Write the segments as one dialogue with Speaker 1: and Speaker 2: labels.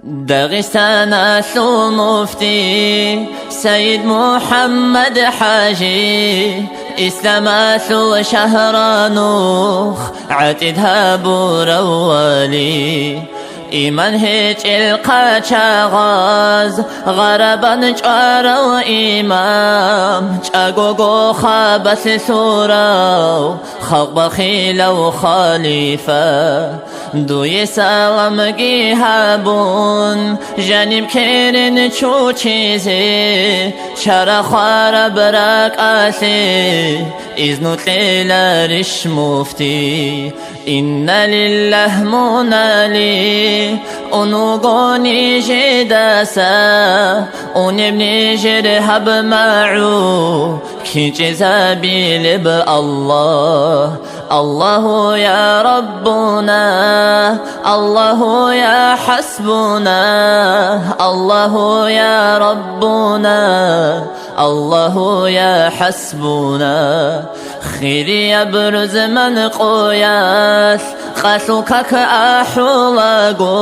Speaker 1: داغستان أصل مفتي سيد محمد حاجي إسلام أصل شهرانوخ عتدها بورولي إيمان هيج القاچا غاز غربا جارو إمام جاگوگو خابس سورو خلق بخيل وخليفة دوی سلامگی هبون جانب کرن چو چیزی چرا خوار برک آسی ازنو تلارش مفتی إن لله منالي أنوغوني جداسا ونبني جرهب معو كي جزابي لب الله الله يا ربنا الله يا حسبنا الله يا ربنا الله يا حسبنا خير يبرز من قياس قاسوكك أحولاقو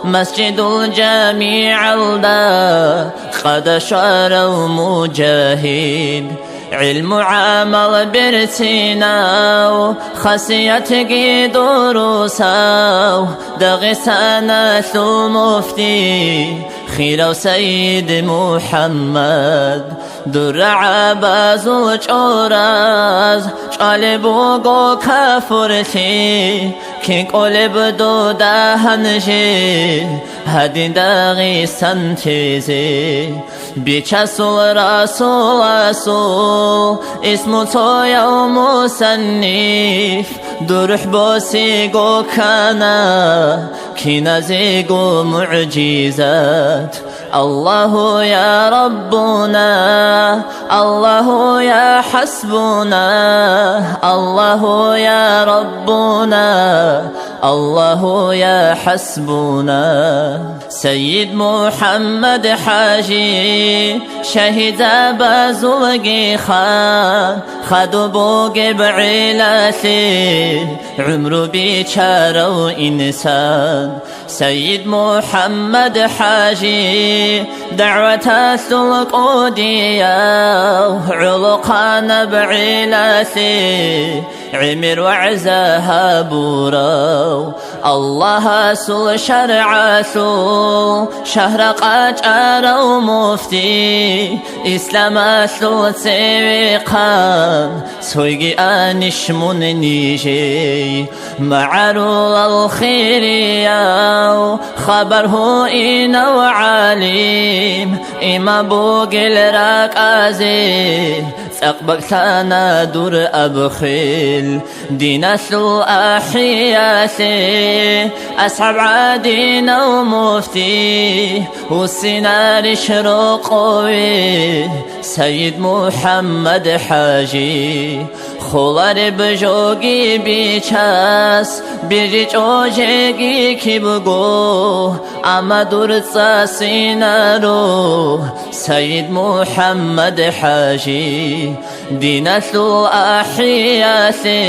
Speaker 1: مسجد الجامع الدا قد شاروا مجاهد علم عمل برسيناو خسيتك دروساو داغستان مفتي خيرو سيد محمد در عباس الجوراز قلبو گو كفرتي كي قلب دو دهنشي هدين داغستان تيزي بيچسول رسول رسول اسمو تو يوم مصنف درح بوسي گو كانا كي نزيگو معجزات الله يا ربنا الله يا حسبنا الله يا ربنا الله يا حسبنا سيد محمد حاجي شهد بازوغي خان خدبو بعيلاتي عمرو بيشارو إنسان سيد محمد حاجي دعوة القودية علقان بعيلاتي عمر وعزاها بورو الله سل شرعاتو شهر قاجارو مفتي إسلام أسل سيقان سويقي آنش من نيجي معرول الخيرية خبره إنا وعاليم إما بوغل راكازي أقبلتنا دور أبخيل دين أسل أحياسي أصحاب عادينا ومفتي والسنار شرقوي سيد محمد حاجي خولار بجوگی بیچاس بیجی چوجگی کی بگو اما درست سینارو سيد محمد حاجي دين أسل أحياسي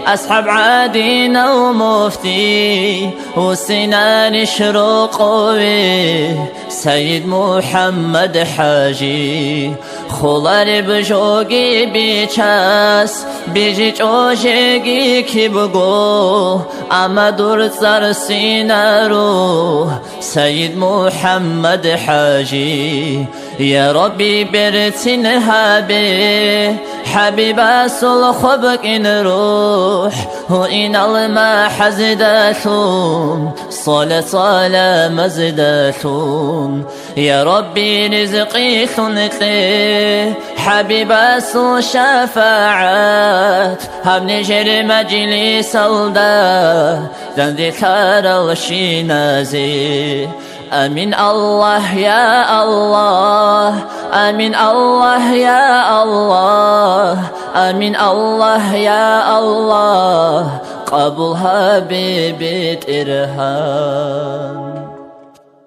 Speaker 1: أصحاب عادينا ومفتي والسنان شرقوي سيد محمد حاجي خولار بجوگی بیچاس بیجی چوجگی کی بگو اما درست سینارو سيد محمد حاجي يا ربي برتنها به حبيب أصل خبك إن روح وإن الماء حزداتهم صلاة مزداتهم يا ربي رزقي ثنتي حبيب أصل شفاعات هبني جر مجلس الدا ذن ذكر الشينازي آمين الله يا الله آمين الله يا الله آمين الله يا الله قبولها ببيت إرهام.